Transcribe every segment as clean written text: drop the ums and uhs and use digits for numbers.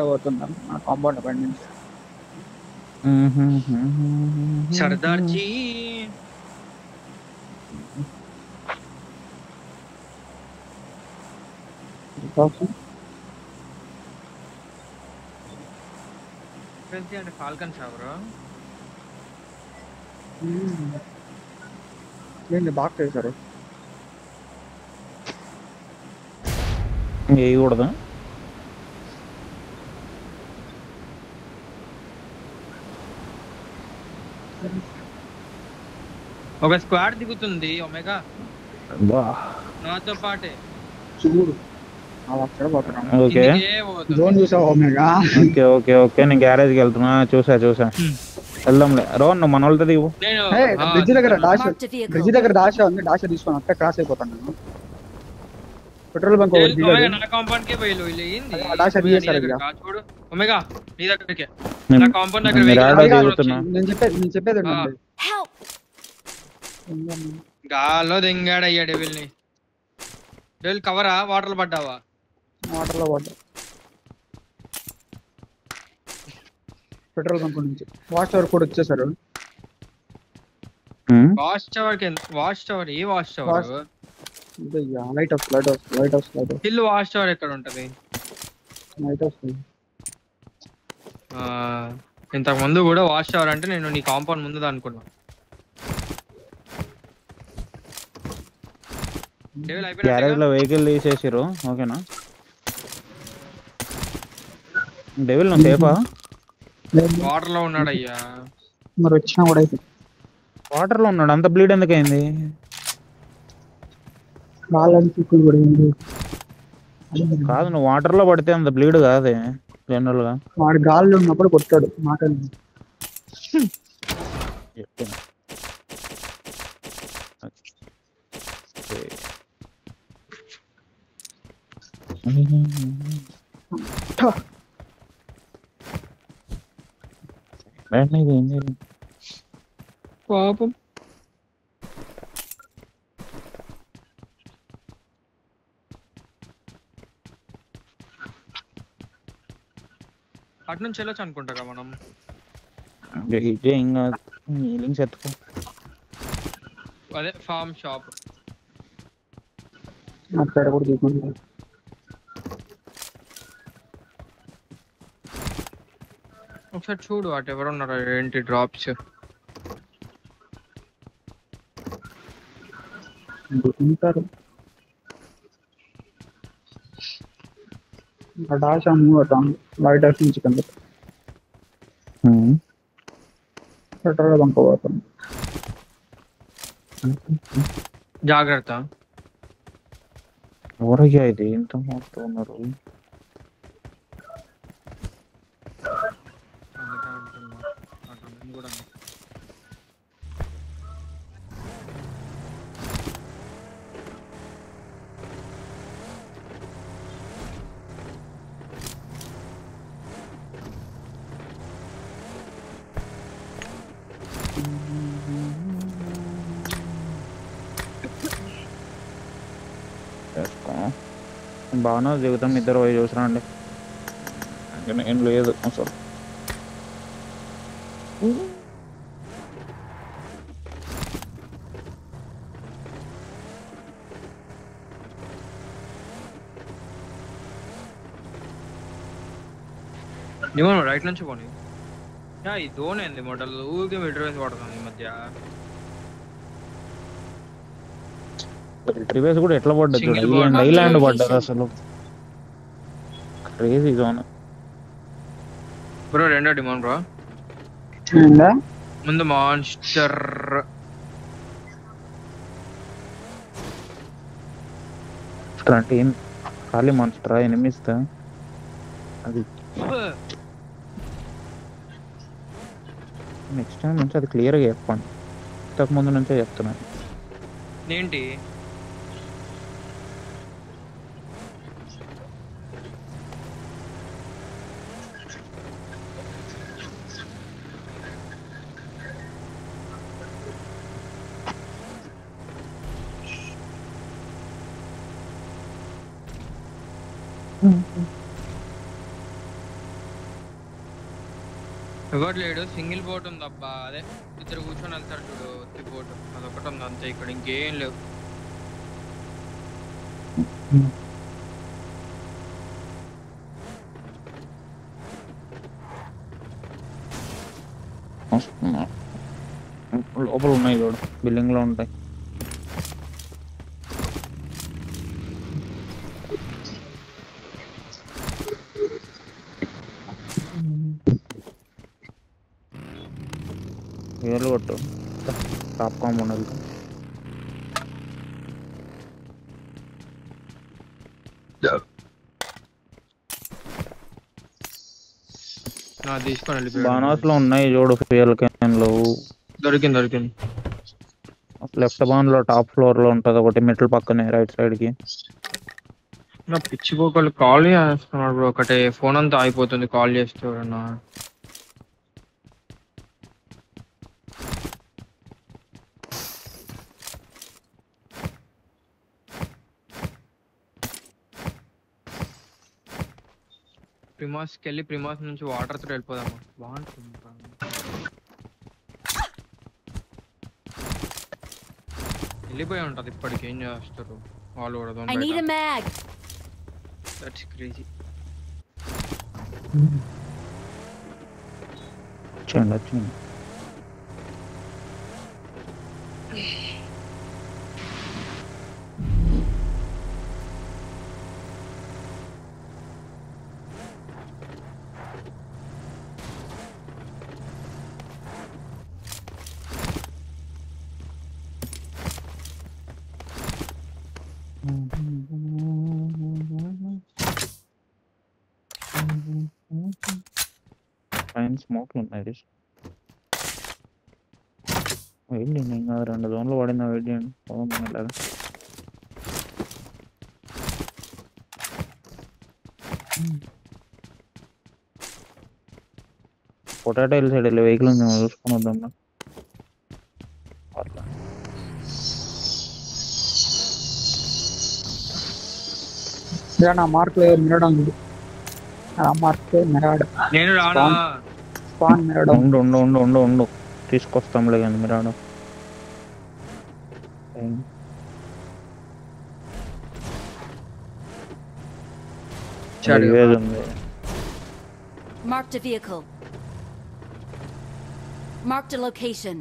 పోతున్నాం నా కాంపౌండ్ బండి నుంచి. సర్దార్జీ అంటే ఫాల్కన్ షవర్ ఏంటి బాగా చేశారు. వేయకూడదు. ఒక స్క్వాడ్ దిగుతుంది ఒమేగా బా నాతో పాటే. చూడు అక్కడ పోతున్నాం. ఓకే జోన్ చూసావు ఒమేగా? ఓకే ఓకే ఓకే నేను గ్యారేజ్కి వెళ్తున్నా. చూసా వెళ్దాంలే. రోన్ నువ్వు మన వాళ్ళతో దిగు. బ్రిడ్జ్ దగ్గర డాష్ ఉంది. డాష్ తీసుకొని అక్కడ క్రాస్ అయిపోతాను నేను. పెట్రోల్ బంక్ నా కాంపౌండ్ కే పోయిలో ఏంది డాష్ తీసేసారు ఇక. చూడు ఒమేగా నీ దగ్గరికి నా కాంపౌండ్ దగ్గర నేను చెప్పేది గాల్లో దింగాడు అయ్యా డెవిల్ ని. డెవిల్ కవరా వాటర్ లో పడ్డావా? వాటర్ లో పడ్డా. పెట్రోల్ బంక్ నుంచి వాచ్ టవర్ కూడా వచ్చేసారు. వాచ్ టవర్ ఏ watch tower? Lighthouse hill watch tower ఎక్కడ ఉంటది? లైట్ హౌస్ ఇంతకు ముందు కూడా వాచ్ టవర్ అంటే నేను నీ కాంపౌండ్ ముందు అనుకున్నా. గ్యారేజ్ లో వెహికల్ తీసేసిరు. ఓకేనా డెవిల్ నువ్వు సేఫా? వాటర్ లో ఉన్నాడు అయ్యా. మరి వచ్చినా కూడా అయితే వాటర్ లో ఉన్నాడు. అంత బ్లీడ్ ఎందుకైంది? కాదు నువ్వు వాటర్ లో పడితే అంత బ్లీడ్ కాదే జనరల్ గా. వాడు గాల్లో ఉన్నప్పుడు కొట్టాడు మాటలు. పాపం అటు నుంచి వెళ్ళొచ్చు అనుకుంటా మనం. అదే ఫార్మ్ షాప్ అక్కడ కూడా తీసుకుంటా. ఒకసారి చూడు అటు ఎవరున్నారు ఏంటి డ్రాప్స్. లైట్ హౌస్ నుంచి కింద పెట్రోల్ బంక్ పోతాం. జాగ్రత్త. ఊరగా ఇది ఎంత మొత్తం ఉన్నారు. బాగా జీవితం ఇద్దరు పోయి చూసినా అండి. ఏం లేదు అసలు. రైట్ నుంచి పోనీ. ఈ దోన్ ఏంది మోడల్ ఊరికే మిలిటరీ వేసి పడుతుంది ఈ మధ్య. మిలిటరీ వేస్ కూడా ఎట్లా పడ్డది చూడండి. ఐలాండ్ పడ్డది అసలు. Crazy zone bro. రెండో డిమాండ్ బ్రో. ముందు మాన్స్టర్ అంటే ఏం ఖాళీ మాన్స్టరా ఎనిమిస్తా అది. నెక్స్ట్ టైం నుంచి అది క్లియర్గా చెప్పండి. ఇంతకు ముందు నుంచే చెప్తున్నాను. ఏంటి ఎవరు లేడు, సింగిల్ బోట్ ఉంది అబ్బా. అదే ఇద్దరు కూర్చొని వెళ్తారు చూడు, ఒత్తి బోట్ అదొకటి ఉంది అంతే. ఇక్కడ ఇంకేం లేవు. లోపల ఉన్నాయి చూడు, బిల్డింగ్ లో ఉంటాయి. వేలు కొట్టు టాప్ కాంపౌండ్ వెళ్తాం. తీసుకొని వెళ్ళిపోయాడు. బానాస్ లో ఉన్నాయి చూడు ఫ్యూయల్ క్యాన్లు. దొరికింది. లెఫ్ట్ బాన్ లో టాప్ ఫ్లోర్ లో ఉంటది ఒకటి, మెట్ల పక్కనే రైట్ సైడ్ కి. నా పిచ్చిపోకలు కాల్ చేస్తున్నాడు బ్రో. ఒకటే ఫోన్ అంతా అయిపోతుంది కాల్ చేస్తే ఎవరన్నా. ప్రిమాస్కి వెళ్ళి ప్రిమాస్ నుంచి వాటర్ తో వెళ్ళిపోదామా, బాగుంటుంది. వెళ్ళిపోయి ఉంటది ఇప్పటికి. ఏం చేస్తారు వాళ్ళు కూడా. That's crazy. వచ్చింది. పైన స్మోక్లు ఉన్నాయి. వెయిట్ చేయండి, ఇంకా 2 జోన్లు పడిందా? వెయిట్ చేయండి. ఇలాగా పొటాటో హిల్ సైడ్ వెళ్ళి వెహికల్ ఉంది, చూసుకుని వద్దాం. నా మార్క్ మిరడం ఉంది. మార్క్ మిరాడ్. నేను రానా? స్పాన్ మిరడం. ఉండు తీసుకొస్తాంలే కానీ మిరాడ్. Marked a vehicle. Marked a location.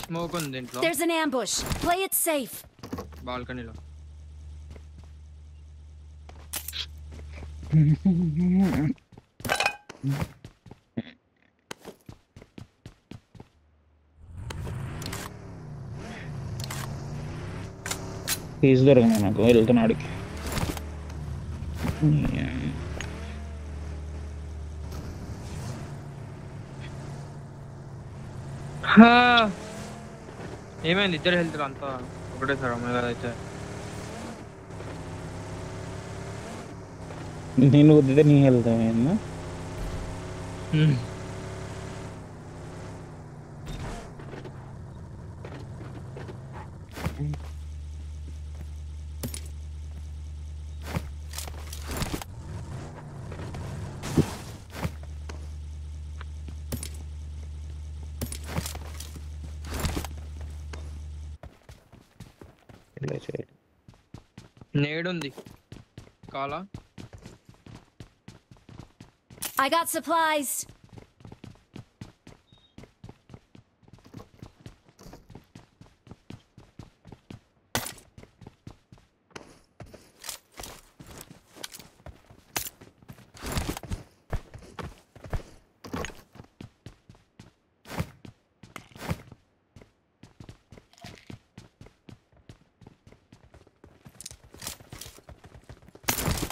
Smoke ఉంది ఇంట్లో. There's an ambush. Play it safe. బాల్కనీలో. కేసు దొరకను నాకు, వెళ్తున్నాడికి. ఏమైంది? ఇద్దరు హెల్త్ అంతా ఒకటే సార్ అమ్మాయి గారు అయితే. నేను వద్దితే నీ హెల్త్ ఏమైందా? నేడుంది కాలా. I got supplies.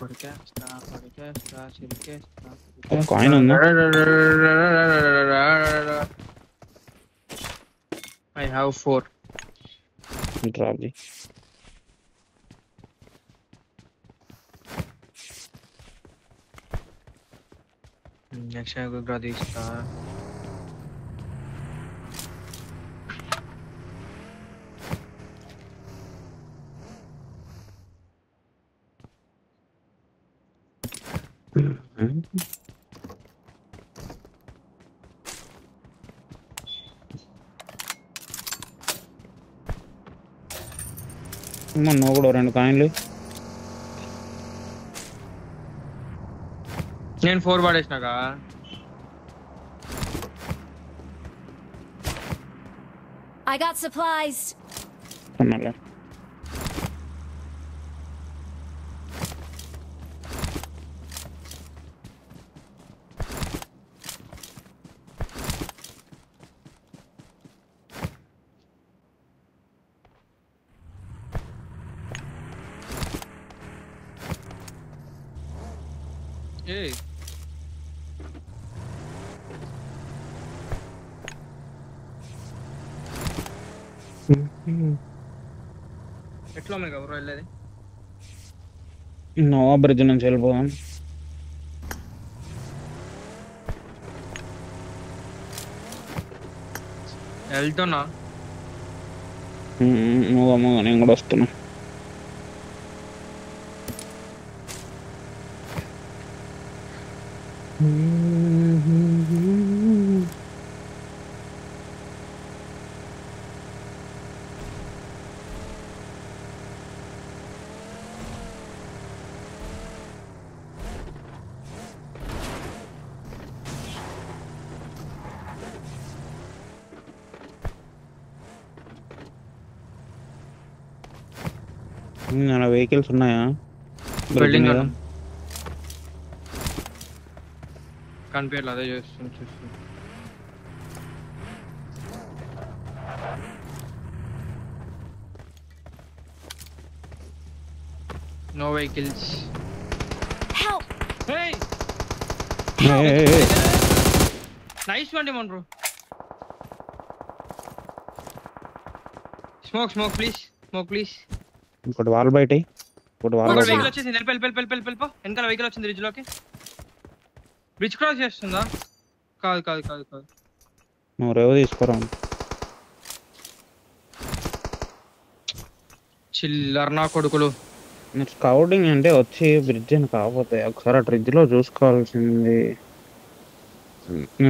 కొరికేస్తా చిరికేస్తా కాయిన్ ఉందా? I have 4. డ్రాప్ చేయి. నెక్స్ట్ టైం కూడా తీస్తా. నువ్వు కూడా 2 కాయిన్లు. నేను 4 పడేసినాగా. I got supplies. అన్నాలే. Hey. ఎట్లా మీకు ఎవరు వెళ్ళేది? నోవా బ్రిడ్జ్ నుంచి వెళ్ళిపోదాం. వెళ్తున్నా. నువ్వు నేను కూడా వస్తున్నా. నా వెహికల్స్ ఉన్నాయా బిల్డింగ్ కనిపించలేదు, అదే చూస్తుంది. No vehicles. Help! Hey! Nice one, Demon, bro. Smoke, please. Smoke, please. ఇంకోటి వాల్ బయట, ఇంకోటి వాల్ బయట. వెహికల్ వచ్చింది. వెళ్ళిపో. వెనకాల వెహికల్ వచ్చింది బ్రిడ్జ్ లోకి. బ్రిడ్జ్ క్రాస్ చేస్తుందా? కాదు. నువ్వు రేవు తీసుకోరా. చిల్లర్ నా కొడుకులు. స్కౌటింగ్ అంటే వచ్చి బ్రిడ్జ్ అని కాకపోతే ఒకసారి ఆ బ్రిడ్జ్ లో చూసుకోవాల్సింది.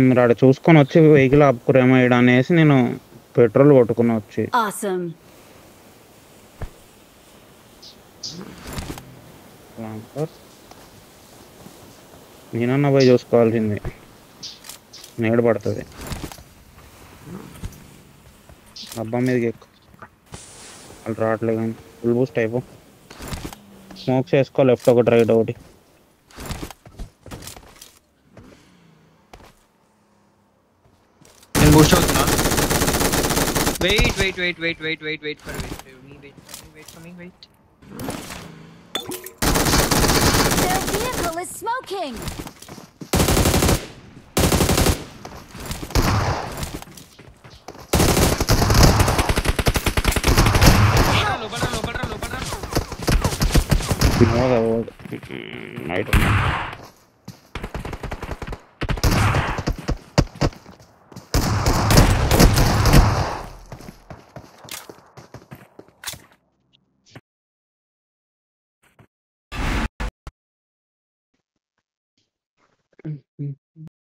మీరు ఆడ చూసుకొని వచ్చి వెహికల్ ఆపుకురేమో ఇడ అనేసి నేను పెట్రోల్ కొట్టుకుని వచ్చి. Awesome. నేనన్నా పోయి చూసుకోవాల్సింది. నేడు పడుతుంది. డబ్బా మీదకి ఎక్కువ వాళ్ళు రావట్లే కానీ ఫుల్ బూస్ట్ అయిపో. స్మోక్ చేసుకో, లెఫ్ట్ ఒకటి రైట్ ఒకటి. నేను బూస్ట్ అవుతున్నా. Wait for me. Their vehicle is smoking. Night